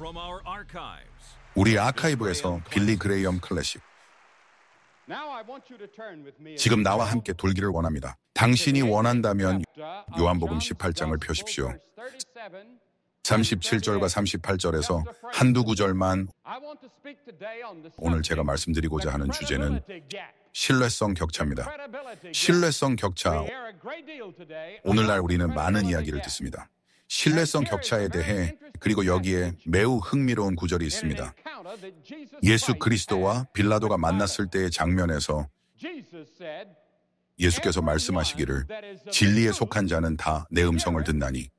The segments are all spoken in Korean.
from our archives. 우리 아카이브에서 빌리 그레이엄 클래식. 지금 나와 함께 돌기를 원합니다. 당신이 원한다면 요한복음 18장을 펴십시오. 37절과 38절에서 한두 구절만. 오늘 제가 말씀드리고자 하는 주제는 신뢰성 격차입니다. 신뢰성 격차. 오늘날 우리는 많은 이야기를 듣습니다. 신뢰성 격차에 대해, 그리고 여기에 매우 흥미로운 구절이 있습니다. 예수 그리스도와 빌라도가 만났을 때의 장면에서 예수께서 말씀하시기를 진리에 속한 자는 다 내 음성을 듣나니.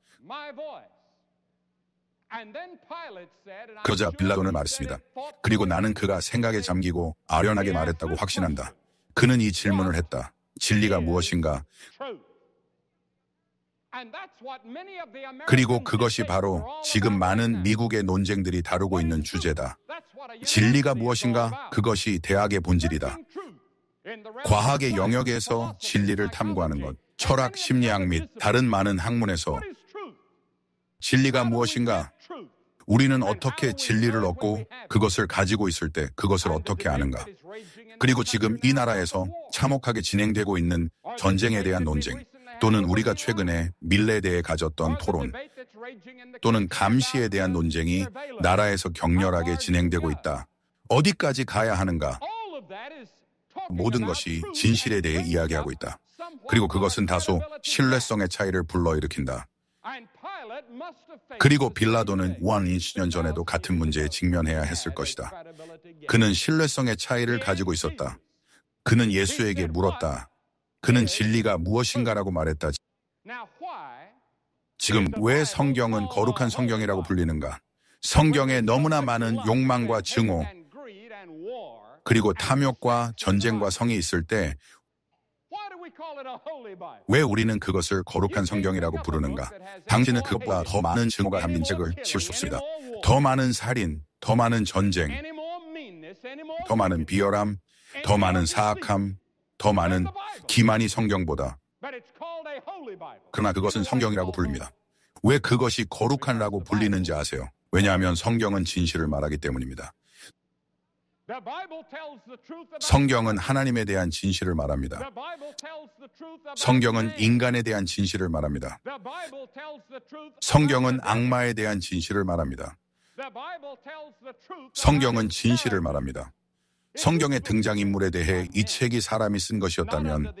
그러자 빌라도는 말했습니다. 그리고 나는 그가 생각에 잠기고 아련하게 말했다고 확신한다. 그는 이 질문을 했다. 진리가 무엇인가? 그리고 그것이 바로 지금 많은 미국의 논쟁들이 다루고 있는 주제다. 진리가 무엇인가? 그것이 대학의 본질이다. 과학의 영역에서 진리를 탐구하는 것, 철학, 심리학 및 다른 많은 학문에서 진리가 무엇인가? 우리는 어떻게 진리를 얻고 그것을 가지고 있을 때 그것을 어떻게 아는가? 그리고 지금 이 나라에서 참혹하게 진행되고 있는 전쟁에 대한 논쟁, 또는 우리가 최근에 밀레에 대해 가졌던 토론, 또는 감시에 대한 논쟁이 나라에서 격렬하게 진행되고 있다. 어디까지 가야 하는가? 모든 것이 진실에 대해 이야기하고 있다. 그리고 그것은 다소 신뢰성의 차이를 불러일으킨다. 그리고 빌라도는 20년 전에도 같은 문제에 직면해야 했을 것이다. 그는 신뢰성의 차이를 가지고 있었다. 그는 예수에게 물었다. 그는 진리가 무엇인가라고 말했다. 지금 왜 성경은 거룩한 성경이라고 불리는가? 성경에 너무나 많은 욕망과 증오, 그리고 탐욕과 전쟁과 성이 있을 때 왜 우리는 그것을 거룩한 성경이라고 부르는가? 당신은 그것보다 더 많은 증오가 담긴 책을 지을 수 없습니다. 더 많은 살인, 더 많은 전쟁, 더 많은 비열함, 더 많은 사악함, 더 많은 기만이 성경보다. 그러나 그것은 성경이라고 불립니다. 왜 그것이 거룩한라고 불리는지 아세요? 왜냐하면 성경은 진실을 말하기 때문입니다. 성경은 하나님에 대한 진실을 말합니다. 성경은 인간에 대한 진실을 말합니다. 성경은 악마에 대한 진실을 말합니다. 성경은 진실을 말합니다. 성경의 등장인물에 대해 이 책이 사람이 쓴 것이었다면,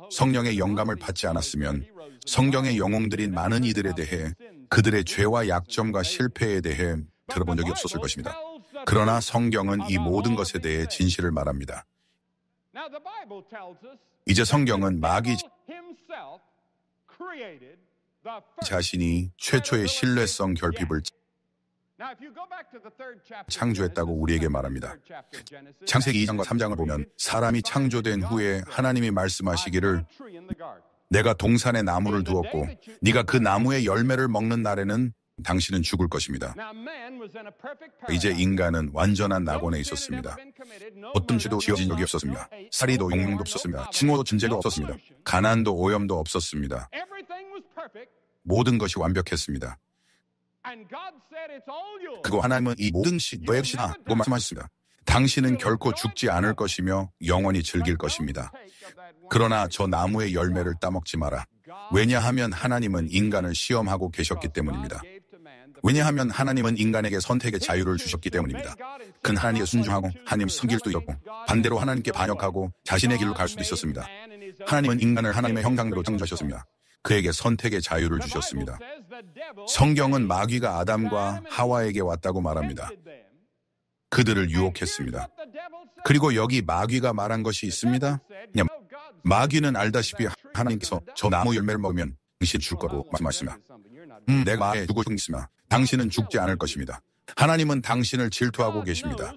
성령의 영감을 받지 않았으면 성경의 영웅들인 많은 이들에 대해 그들의 죄와 약점과 실패에 대해 들어본 적이 없었을 것입니다. 그러나 성경은 이 모든 것에 대해 진실을 말합니다. 이제 성경은 마귀 자신이 최초의 신뢰성 결핍을 창조했다고 우리에게 말합니다. 창세기 2장과 3장을 보면 사람이 창조된 후에 하나님이 말씀하시기를 내가 동산에 나무를 두었고 네가 그 나무의 열매를 먹는 날에는 당신은 죽을 것입니다. 이제 인간은 완전한 낙원에 있었습니다. 어떤 죄도 지어진 적이 없었습니다. 살인도 욕망도 없었습니다. 증오도 전쟁도 없었습니다. 가난도 오염도 없었습니다. 모든 것이 완벽했습니다. 그리고 하나님은 이 모든 것이 너의 것이다고 말씀하셨습니다. 당신은 결코 죽지 않을 것이며 영원히 즐길 것입니다. 그러나 저 나무의 열매를 따먹지 마라. 왜냐하면 하나님은 인간을 시험하고 계셨기 때문입니다. 왜냐하면 하나님은 인간에게 선택의 자유를 주셨기 때문입니다. 그는 하나님께 순종하고 하나님 섬길 수도 있었고, 반대로 하나님께 반역하고 자신의 길로 갈 수도 있었습니다. 하나님은 인간을 하나님의 형상대로 창조하셨습니다. 그에게 선택의 자유를 주셨습니다. 성경은 마귀가 아담과 하와에게 왔다고 말합니다. 그들을 유혹했습니다. 그리고 여기 마귀가 말한 것이 있습니다. 마귀는 알다시피 하나님께서 저 나무 열매를 먹으면 당신 줄 거라고 말씀하셨습니다. 내가 마에 두고 있으면 당신은 죽지 않을 것입니다. 하나님은 당신을 질투하고 계십니다.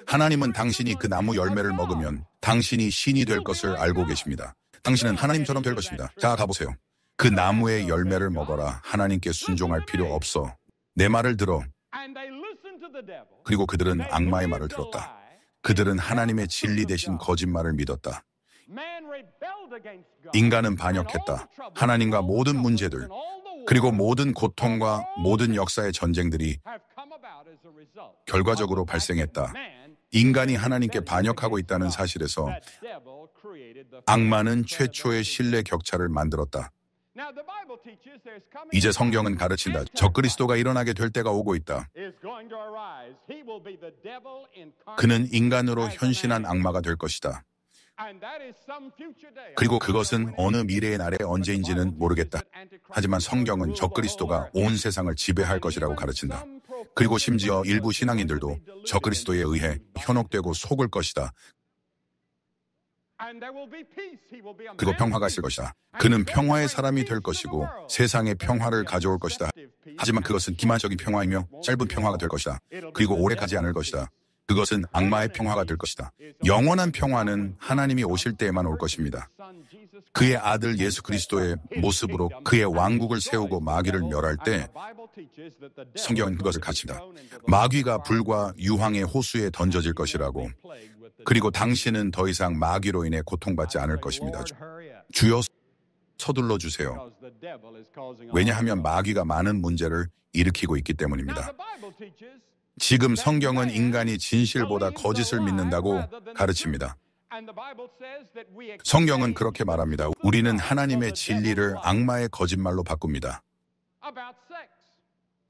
하나님은 당신이 그 나무 열매를 먹으면 당신이 신이 될 것을 알고 계십니다. 당신은 하나님처럼 될 것입니다. 자, 가보세요. 그 나무의 열매를 먹어라. 하나님께 순종할 필요 없어. 내 말을 들어. 그리고 그들은 악마의 말을 들었다. 그들은 하나님의 진리 대신 거짓말을 믿었다. 인간은 반역했다. 하나님과 모든 문제들, 그리고 모든 고통과 모든 역사의 전쟁들이 결과적으로 발생했다. 인간이 하나님께 반역하고 있다는 사실에서 악마는 최초의 신뢰 격차를 만들었다. 이제 성경은 가르친다. 적그리스도가 일어나게 될 때가 오고 있다. 그는 인간으로 현신한 악마가 될 것이다. 그리고 그것은 어느 미래의 날에 언제인지는 모르겠다. 하지만 성경은 적그리스도가 온 세상을 지배할 것이라고 가르친다. 그리고 심지어 일부 신앙인들도 적그리스도에 의해 현혹되고 속을 것이다. 그리고 평화가 있을 것이다. 그는 평화의 사람이 될 것이고 세상에 평화를 가져올 것이다. 하지만 그것은 기만적인 평화이며 짧은 평화가 될 것이다. 그리고 오래 가지 않을 것이다. 그것은 악마의 평화가 될 것이다. 영원한 평화는 하나님이 오실 때에만 올 것입니다. 그의 아들 예수 그리스도의 모습으로 그의 왕국을 세우고 마귀를 멸할 때 성경은 그것을 가르칩니다. 마귀가 불과 유황의 호수에 던져질 것이라고. 그리고 당신은 더 이상 마귀로 인해 고통받지 않을 것입니다. 주여 서둘러 주세요. 왜냐하면 마귀가 많은 문제를 일으키고 있기 때문입니다. 지금 성경은 인간이 진실보다 거짓을 믿는다고 가르칩니다. 성경은 그렇게 말합니다. 우리는 하나님의 진리를 악마의 거짓말로 바꿉니다.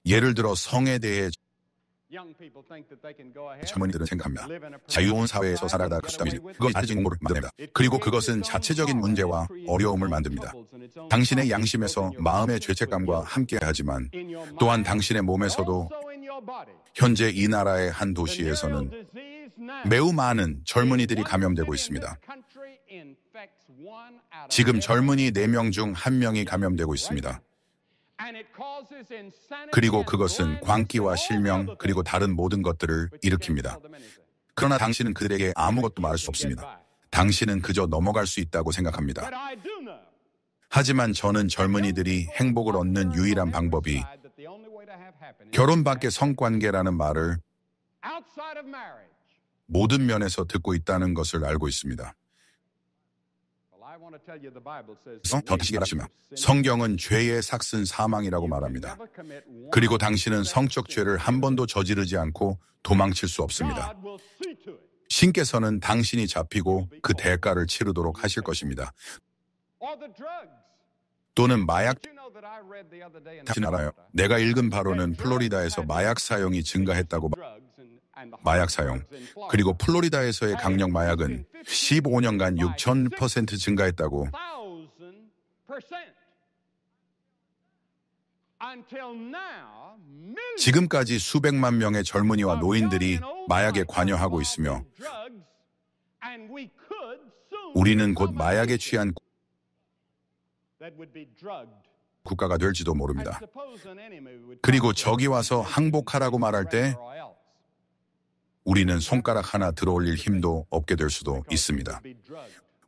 예를 들어 성에 대해 젊은이들은 생각합니다. 자유로운 사회에서 살아가다 그 수단이지. 그건 아직 공부를 만듭니다. 그리고 그것은 자체적인 문제와 어려움을 만듭니다. 당신의 양심에서 마음의 죄책감과 함께하지만 또한 당신의 몸에서도 현재 이 나라의 한 도시에서는 매우 많은 젊은이들이 감염되고 있습니다. 지금 젊은이 4명 중 1명이 감염되고 있습니다. 그리고 그것은 광기와 실명 그리고 다른 모든 것들을 일으킵니다. 그러나 당신은 그들에게 아무것도 말할 수 없습니다. 당신은 그저 넘어갈 수 있다고 생각합니다. 하지만 저는 젊은이들이 행복을 얻는 유일한 방법이 결혼 밖의 성관계라는 말을 모든 면에서 듣고 있다는 것을 알고 있습니다. 더 다시 말하시면 성경은 죄의 삭슨 사망이라고 말합니다. 그리고 당신은 성적 죄를 한 번도 저지르지 않고 도망칠 수 없습니다. 신께서는 당신이 잡히고 그 대가를 치르도록 하실 것입니다. 또는 마약, 당신 알아요? 내가 읽은 바로는 플로리다에서 마약 사용이 증가했다고. 마약 사용. 그리고 플로리다에서의 강력 마약은 15년간 6,000% 증가했다고. 지금까지 수백만 명의 젊은이와 노인들이 마약에 관여하고 있으며 우리는 곧 마약에 취한 국가가 될지도 모릅니다. 그리고 적이 와서 항복하라고 말할 때 우리는 손가락 하나 들어올릴 힘도 없게 될 수도 있습니다.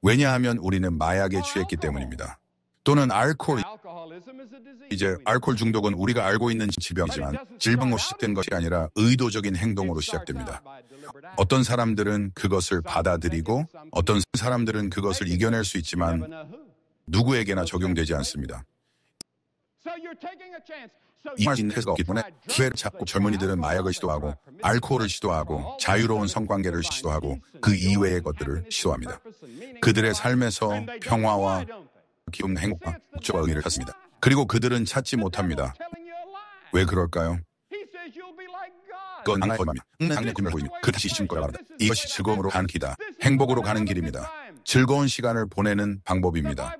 왜냐하면 우리는 마약에 취했기 때문입니다. 또는 알코올. 이제 알코올 중독은 우리가 알고 있는 질병이지만 질병으로 시작된 것이 아니라 의도적인 행동으로 시작됩니다. 어떤 사람들은 그것을 받아들이고 어떤 사람들은 그것을 이겨낼 수 있지만 누구에게나 적용되지 않습니다. 이말 있는 회사가 없기 때문에 기회를 찾고 젊은이들은 마약을 시도하고 알코올을 시도하고 자유로운 성관계를 시도하고 그 이외의 것들을 시도합니다. 그들의 삶에서 평화와 기쁨, 행복과 목적과 의미를 찾습니다. 그리고 그들은 찾지 못합니다. 왜 그럴까요? 그건 당연한 거입니다. 당연한 거입니다. 그 다시 신 거라 말합니다. 이것이 즐거움으로 가는 길이다. 행복으로 가는 길입니다. 즐거운 시간을 보내는 방법입니다.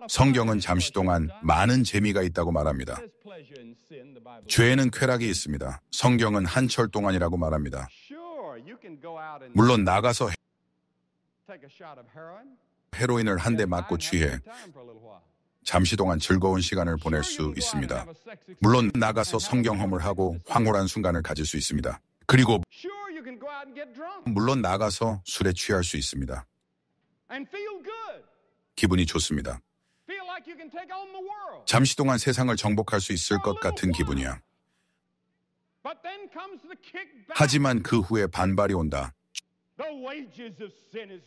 성경은 잠시 동안 많은 재미가 있다고 말합니다. 죄에는 쾌락이 있습니다. 성경은 한철 동안이라고 말합니다. 물론 나가서 헤로인을 한 대 맞고 취해 잠시 동안 즐거운 시간을 보낼 수 있습니다. 물론 나가서 성경험을 하고 황홀한 순간을 가질 수 있습니다. 그리고 물론 나가서 술에 취할 수 있습니다. 기분이 좋습니다. 잠시 동안 세상을 정복할 수 있을 것 같은 기분이야. 하지만 그 후에 반발이 온다.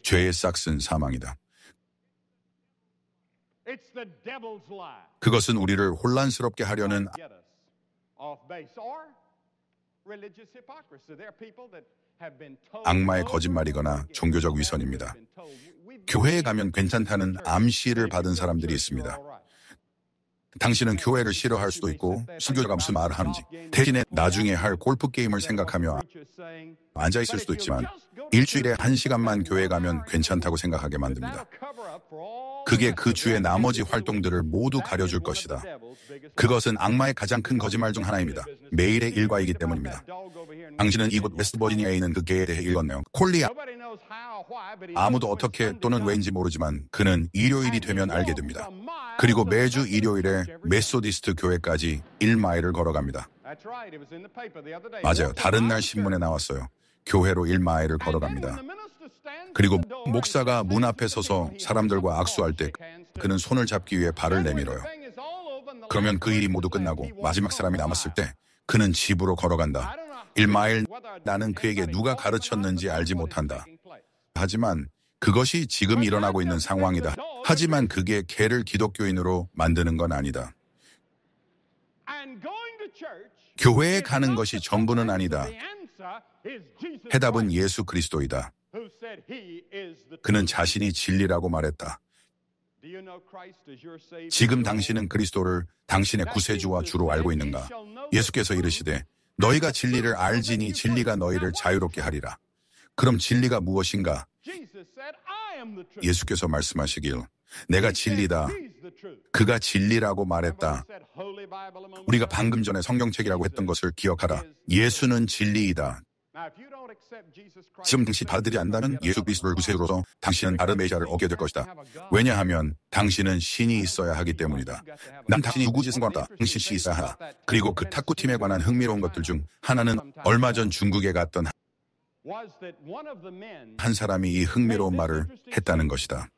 죄의 싹은 사망이다. 그것은 우리를 혼란스럽게 하려는 악마의 거짓말이거나 종교적 위선입니다. 교회에 가면 괜찮다는 암시를 받은 사람들이 있습니다. 당신은 교회를 싫어할 수도 있고 설교자가 무슨 말을 하는지 대신에 나중에 할 골프 게임을 생각하며 앉아있을 수도 있지만 일주일에 1시간만 교회 가면 괜찮다고 생각하게 만듭니다. 그게 그 주의 나머지 활동들을 모두 가려줄 것이다. 그것은 악마의 가장 큰 거짓말 중 하나입니다. 매일의 일과이기 때문입니다. 당신은 이곳 웨스트버지니아에 있는 그 개에 대해 읽었네요. 콜리 아무도 어떻게 또는 왜인지 모르지만 그는 일요일이 되면 알게 됩니다. 그리고 매주 일요일에 메소디스트 교회까지 1마일을 걸어갑니다. 맞아요. 다른 날 신문에 나왔어요. 교회로 1마일을 걸어갑니다. 그리고 목사가 문 앞에 서서 사람들과 악수할 때 그는 손을 잡기 위해 발을 내밀어요. 그러면 그 일이 모두 끝나고 마지막 사람이 남았을 때 그는 집으로 걸어간다. 1마일 나는 그에게 누가 가르쳤는지 알지 못한다. 하지만 그것이 지금 일어나고 있는 상황이다. 하지만 그게 개를 기독교인으로 만드는 건 아니다. 교회에 가는 것이 전부는 아니다. 해답은 예수 그리스도이다. 그는 자신이 진리라고 말했다. 지금 당신은 그리스도를 당신의 구세주와 주로 알고 있는가? 예수께서 이르시되 너희가 진리를 알지니 진리가 너희를 자유롭게 하리라. 그럼 진리가 무엇인가? 예수께서 말씀하시길 내가 진리다. 그가 진리라고 말했다. 우리가 방금 전에 성경책이라고 했던 것을 기억하라. 예수는 진리이다. 지금 당신이 받아들이지 않는다면 예수 그리스도를 구세주로서 당신은 다른 메시아를 얻게 될 것이다. 왜냐하면 당신은 신이 있어야 하기 때문이다. 난 당신이 누구지 상관없다. 당신 신이 있어야 하라. 그리고 그 탁구팀에 관한 흥미로운 것들 중 하나는 얼마 전 중국에 갔던 한 사람이 이 흥미로운 말을 했다는 것이다.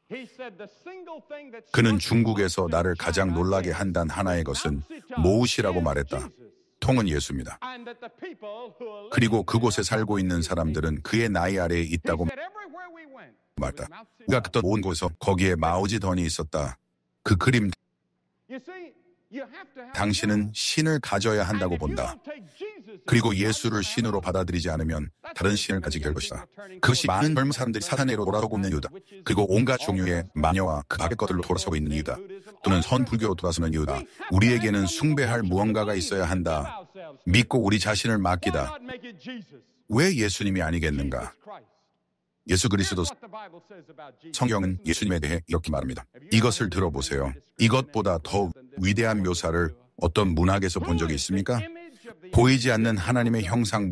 그는 중국에서 나를 가장 놀라게 한단 하나의 것은 무엇이라고 말했다. 통은 예수입니다. 그리고 그곳에 살고 있는 사람들은 그의 나이 아래에 있다고 말했다. 우리가 갔던 온 곳에서 거기에 마오지던이 있었다. 그 그림 당신은 신을 가져야 한다고 본다. 그리고 예수를 신으로 받아들이지 않으면 다른 신을 가지게 될 것이다. 그것이 많은 젊은 사람들이 사탄으로 돌아서고 있는 이유다. 그리고 온갖 종류의 마녀와 그 밖의 것들로 돌아서고 있는 이유다. 또는 선불교로 돌아서는 이유다. 우리에게는 숭배할 무언가가 있어야 한다. 믿고 우리 자신을 맡기다. 왜 예수님이 아니겠는가? 예수 그리스도 성경은 예수님에 대해 이렇게 말합니다. 이것을 들어보세요. 이것보다 더 위대한 묘사를 어떤 문학에서 본 적이 있습니까? 보이지 않는 하나님의 형상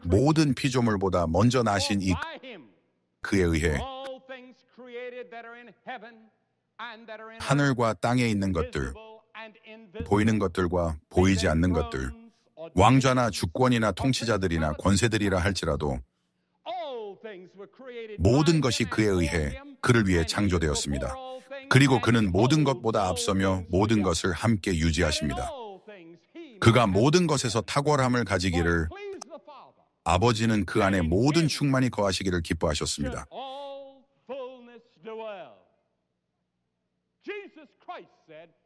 모든 피조물보다 먼저 나신 이 그에 의해 하늘과 땅에 있는 것들, 보이는 것들과 보이지 않는 것들, 왕좌나 주권이나 통치자들이나 권세들이라 할지라도 모든 것이 그에 의해 그를 위해 창조되었습니다. 그리고 그는 모든 것보다 앞서며 모든 것을 함께 유지하십니다. 그가 모든 것에서 탁월함을 가지기를 아버지는 그 안에 모든 충만히 거하시기를 기뻐하셨습니다.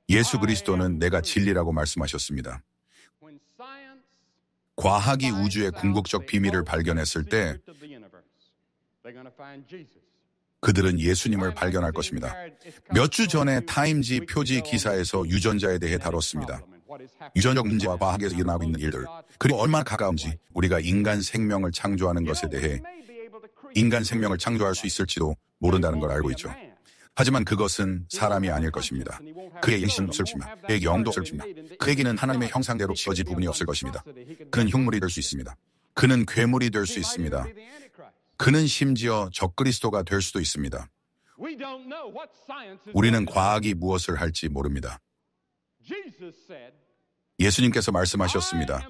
예수 그리스도는 내가 진리라고 말씀하셨습니다. 과학이 우주의 궁극적 비밀을 발견했을 때 그들은 예수님을 발견할 것입니다. 몇 주 전에 타임지 표지 기사에서 유전자에 대해 다뤘습니다. 유전적 문제와 과학에서 일어나고 있는 일들, 그리고 얼마나 가까운지 우리가 인간 생명을 창조하는 것에 대해 인간 생명을 창조할 수 있을지도 모른다는 걸 알고 있죠. 하지만 그것은 사람이 아닐 것입니다. 그의 영신은 없을 것입니다. 그의 영도 없을 것입니다. 그에게는 하나님의 형상대로 지어진 부분이 없을 것입니다. 그는 흉물이 될 수 있습니다. 그는 괴물이 될 수 있습니다. 그는 심지어 적그리스도가 될 수도 있습니다. 우리는 과학이 무엇을 할지 모릅니다. 예수님께서 말씀하셨습니다.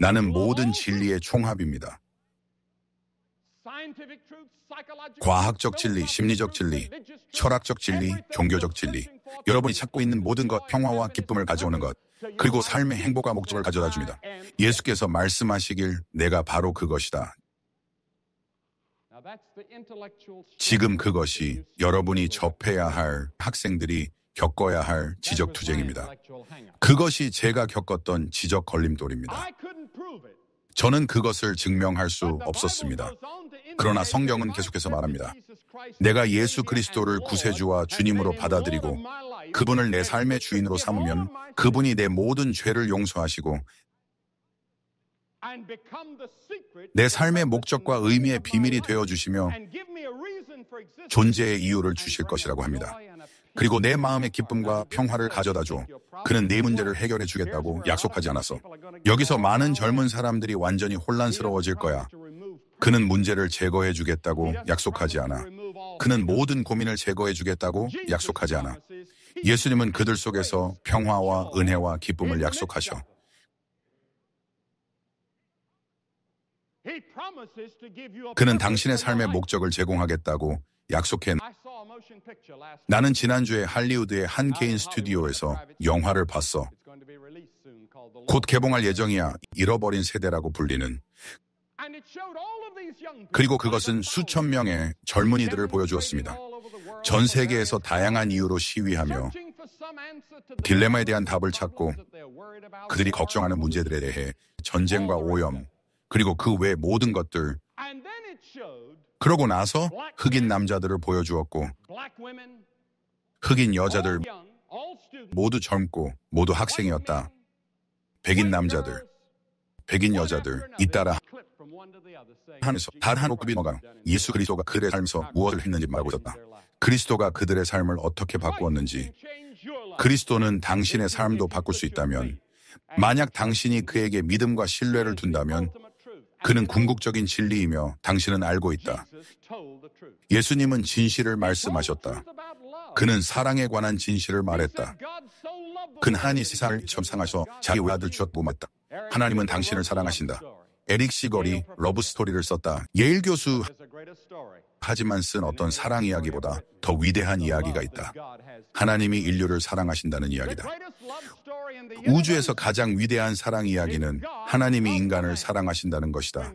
나는 모든 진리의 총합입니다. 과학적 진리, 심리적 진리, 철학적 진리, 종교적 진리, 여러분이 찾고 있는 모든 것, 평화와 기쁨을 가져오는 것, 그리고 삶의 행복과 목적을 가져다 줍니다. 예수께서 말씀하시길 내가 바로 그것이다. 지금 그것이 여러분이 접해야 할 학생들이 겪어야 할 지적 투쟁입니다. 그것이 제가 겪었던 지적 걸림돌입니다. 저는 그것을 증명할 수 없었습니다. 그러나 성경은 계속해서 말합니다. 내가 예수 그리스도를 구세주와 주님으로 받아들이고 그분을 내 삶의 주인으로 삼으면 그분이 내 모든 죄를 용서하시고 내 삶의 목적과 의미의 비밀이 되어주시며 존재의 이유를 주실 것이라고 합니다. 그리고 내 마음의 기쁨과 평화를 가져다줘. 그는 네 문제를 해결해 주겠다고 약속하지 않았어. 여기서 많은 젊은 사람들이 완전히 혼란스러워질 거야. 그는 문제를 제거해 주겠다고 약속하지 않아. 그는 모든 고민을 제거해 주겠다고 약속하지 않아. 예수님은 그들 속에서 평화와 은혜와 기쁨을 약속하셔. 그는 당신의 삶의 목적을 제공하겠다고 약속해. 나는 지난주에 할리우드의 한 개인 스튜디오에서 영화를 봤어. 곧 개봉할 예정이야. 잃어버린 세대라고 불리는. 그리고 그것은 수천 명의 젊은이들을 보여주었습니다. 전 세계에서 다양한 이유로 시위하며 딜레마에 대한 답을 찾고 그들이 걱정하는 문제들에 대해 전쟁과 오염 그리고 그 외 모든 것들. 그러고 나서 흑인 남자들을 보여주었고 흑인 여자들 모두 젊고 모두 학생이었다. 백인 남자들, 백인 여자들 잇따라 하면서 단 한 호흡이 넘어가 예수 그리스도가 그들의 삶에서 무엇을 했는지 말하고 있었다. 그리스도가 그들의 삶을 어떻게 바꾸었는지. 그리스도는 당신의 삶도 바꿀 수 있다면, 만약 당신이 그에게 믿음과 신뢰를 둔다면 그는 궁극적인 진리이며 당신은 알고 있다. 예수님은 진실을 말씀하셨다. 그는 사랑에 관한 진실을 말했다. 그는 하나님이 세상을 처음 사랑하셔 자기 외아들 주었고 말했다. 하나님은 당신을 사랑하신다. 에릭 시걸이 러브스토리를 썼다. 예일 교수 하지만 쓴 어떤 사랑 이야기보다 더 위대한 이야기가 있다. 하나님이 인류를 사랑하신다는 이야기다. 우주에서 가장 위대한 사랑 이야기는 하나님이 인간을 사랑하신다는 것이다.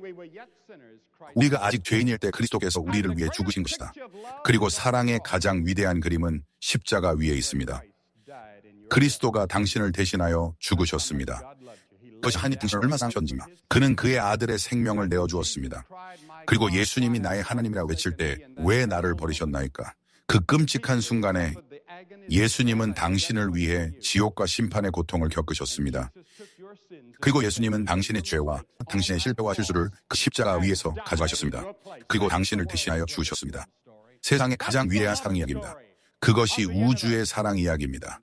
우리가 아직 죄인일 때 그리스도께서 우리를 위해 죽으신 것이다. 그리고 사랑의 가장 위대한 그림은 십자가 위에 있습니다. 그리스도가 당신을 대신하여 죽으셨습니다. 그것이 하나님 당신을 얼마나 사랑하셨는지 그는 그의 아들의 생명을 내어주었습니다. 그리고 예수님이 나의 하나님이라고 외칠 때 왜 나를 버리셨나이까? 그 끔찍한 순간에 예수님은 당신을 위해 지옥과 심판의 고통을 겪으셨습니다. 그리고 예수님은 당신의 죄와 당신의 실패와 실수를 그 십자가 위에서 가져가셨습니다. 그리고 당신을 대신하여 죽으셨습니다. 세상의 가장 위대한 사랑 이야기입니다. 그것이 우주의 사랑 이야기입니다.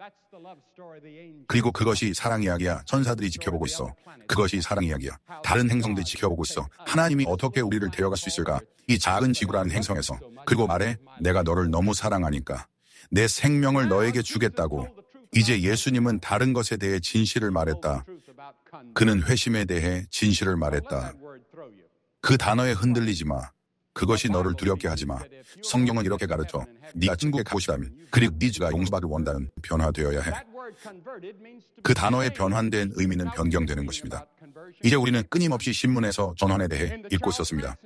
그리고 그것이 사랑 이야기야. 천사들이 지켜보고 있어. 그것이 사랑 이야기야. 다른 행성들이 지켜보고 있어. 하나님이 어떻게 우리를 데려갈 수 있을까? 이 작은 지구라는 행성에서. 그리고 말해, 내가 너를 너무 사랑하니까 내 생명을 너에게 주겠다고. 이제 예수님은 다른 것에 대해 진실을 말했다. 그는 회심에 대해 진실을 말했다. 그 단어에 흔들리지 마. 그것이 너를 두렵게 하지 마. 성경은 이렇게 가르쳐. 네가 천국에 가고 싶다면, 그리고 네 죄가 용서받을 원다는 변화되어야 해. 그 단어의 변환된 의미는 변경되는 것입니다. 이제 우리는 끊임없이 신문에서 전환에 대해 읽고 있었습니다.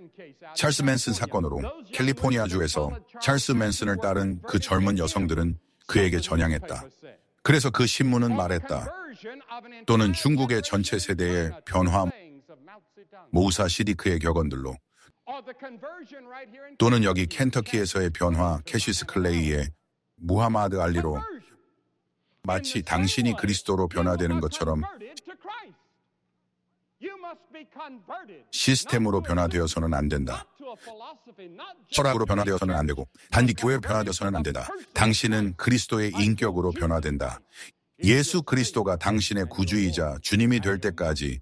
찰스 맨슨 사건으로 캘리포니아주에서 찰스 맨슨을 따른 그 젊은 여성들은 그에게 전향했다. 그래서 그 신문은 말했다. 또는 중국의 전체 세대의 변화, 모사 시디크의 격언들로, 또는 여기 켄터키에서의 변화, 캐시스 클레이의 무하마드 알리로, 마치 당신이 그리스도로 변화되는 것처럼 시스템으로 변화되어서는 안 된다. 철학으로 변화되어서는 안 되고 단지 교회로 변화되어서는 안 된다. 당신은 그리스도의 인격으로 변화된다. 예수 그리스도가 당신의 구주이자 주님이 될 때까지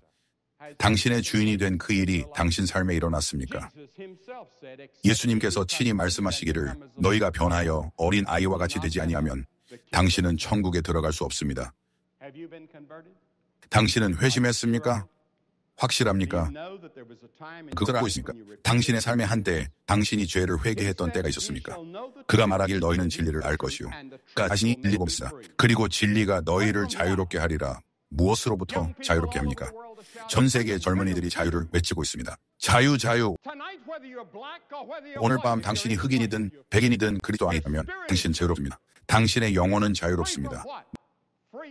당신의 주인이 된 그 일이 당신 삶에 일어났습니까? 예수님께서 친히 말씀하시기를 너희가 변하여 어린 아이와 같이 되지 아니하면 당신은 천국에 들어갈 수 없습니다. 당신은 회심했습니까? 확실합니까? 그걸 알고 있습니까? 당신의 삶의 한때 당신이 죄를 회개했던 때가 있었습니까? 그가 말하길 너희는 진리를 알 것이요. 그가 자신이 진리고 있으다. 그리고 진리가 너희를 자유롭게 하리라. 무엇으로부터 자유롭게 합니까? 전 세계의 젊은이들이 자유를 외치고 있습니다. 자유, 자유. 오늘 밤 당신이 흑인이든 백인이든 그리스도 안에 있다면 당신은 자유롭습니다. 당신의 영혼은 자유롭습니다.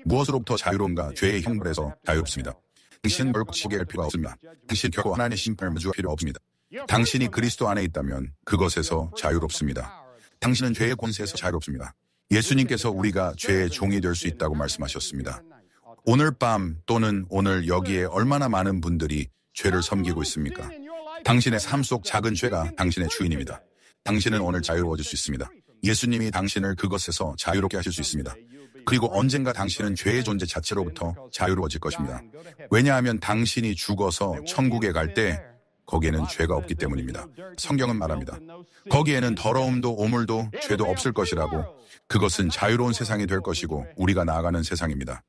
무엇으로부터 자유로운가? 죄의 형벌에서 자유롭습니다. 당신은 결코 지게할 필요가 없습니다. 당신은 결코 하나님의 심판을 마주할 필요 없습니다. 당신이 그리스도 안에 있다면 그것에서 자유롭습니다. 당신은 죄의 권세에서 자유롭습니다. 예수님께서 우리가 죄의 종이 될 수 있다고 말씀하셨습니다. 오늘 밤 또는 오늘 여기에 얼마나 많은 분들이 죄를 섬기고 있습니까? 당신의 삶 속 작은 죄가 당신의 주인입니다. 당신은 오늘 자유로워질 수 있습니다. 예수님이 당신을 그것에서 자유롭게 하실 수 있습니다. 그리고 언젠가 당신은 죄의 존재 자체로부터 자유로워질 것입니다. 왜냐하면 당신이 죽어서 천국에 갈 때 거기에는 죄가 없기 때문입니다. 성경은 말합니다. 거기에는 더러움도 오물도 죄도 없을 것이라고. 그것은 자유로운 세상이 될 것이고 우리가 나아가는 세상입니다.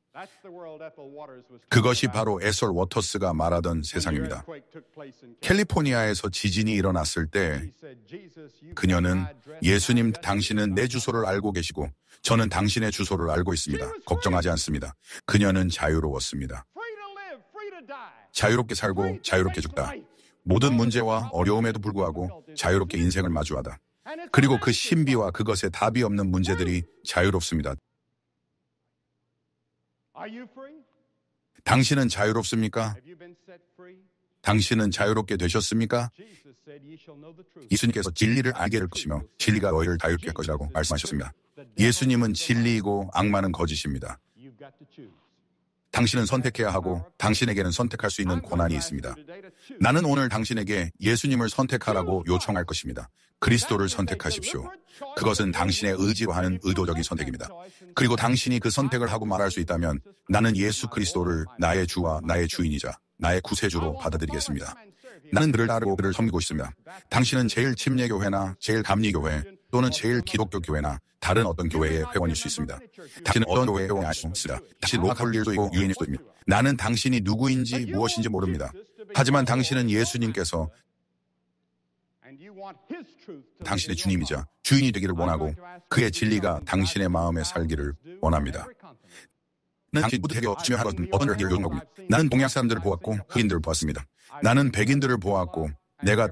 그것이 바로 에설 워터스가 말하던 세상입니다. 캘리포니아에서 지진이 일어났을 때 그녀는 예수님, 당신은 내 주소를 알고 계시고 저는 당신의 주소를 알고 있습니다. 걱정하지 않습니다. 그녀는 자유로웠습니다. 자유롭게 살고 자유롭게 죽다. 모든 문제와 어려움에도 불구하고 자유롭게 인생을 마주하다. 그리고 그 신비와 그것에 답이 없는 문제들이 자유롭습니다. 당신은 자유롭습니까? 당신은 자유롭게 되셨습니까? 예수님께서 진리를 알게 될 것이며 진리가 너희를 자유롭게 할 것이라고 말씀하셨습니다. 예수님은 진리이고 악마는 거짓입니다. 당신은 선택해야 하고 당신에게는 선택할 수 있는 권한이 있습니다. 나는 오늘 당신에게 예수님을 선택하라고 요청할 것입니다. 그리스도를 선택하십시오. 그것은 당신의 의지로 하는 의도적인 선택입니다. 그리고 당신이 그 선택을 하고 말할 수 있다면 나는 예수 그리스도를 나의 주와 나의 주인이자 나의 구세주로 받아들이겠습니다. 나는 그를 따르고 그를 섬기고 있습니다. 당신은 제일 침례교회나 제일 감리교회 또는 제일 기독교 교회나 다른 어떤 교회의 회원일 수 있습니다. 당신은 어떤 교회의 회원이 알 수 있습니다. 당신은 로카톨릭도 있고 유엔일 수도 있습니다. 나는 당신이 누구인지 무엇인지 모릅니다. 하지만 당신은 예수님께서 당신의 주님이자 주인이 되기를 원하고 그의 진리가 당신의 마음에 살기를 원합니다. 나는 당신이 모두 해결 중요한 것은 어떤 일을 요청하고 나는 동양 사람들을 보았고 흑인들을 보았습니다. 나는 백인들을 보았고 내가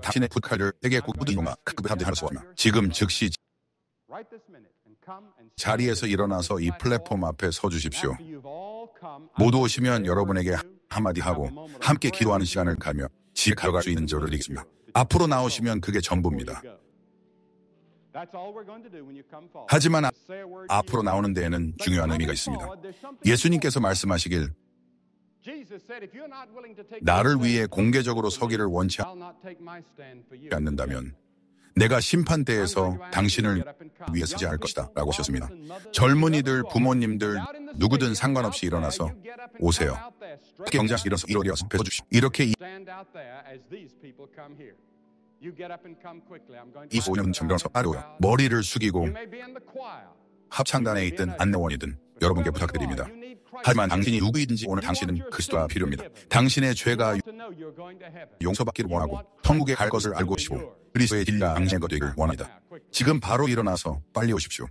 당신의 풋칼을 세계 모든 영화 그 사람들이 하나 쏘았나 지금 즉시 자리에서 일어나서 이 플랫폼 앞에 서 주십시오. 모두 오시면 여러분에게 한마디 하고 함께 기도하는 시간을 가며 집에 가져갈 수 있는 저를 드리겠습니다. 앞으로 나오시면 그게 전부입니다. 하지만 앞으로 나오는 데에는 중요한 의미가 있습니다. 예수님께서 말씀하시길 나를 위해 공개적으로 서기를 원치 않는다면 내가 심판대에서 당신을 위해 서지 않을 것이다 라고 하셨습니다. 젊은이들, 부모님들 누구든 상관없이 일어나서 오세요. 경제에서 일어나서 일어서 펴주십시오. 이렇게 25년 일어나서 따르고요. 머리를 숙이고 합창단에 있든 안내원이든 여러분께 부탁드립니다. 하지만 당신이 누구이든지 오늘 당신은 그리스도가 필요합니다. 당신의 죄가 용서받기를 원하고 천국에 갈 것을 알고 계시고 그리스도의 진리가 당신의 것 되기를 원합니다. 지금 바로 일어나서 빨리 오십시오.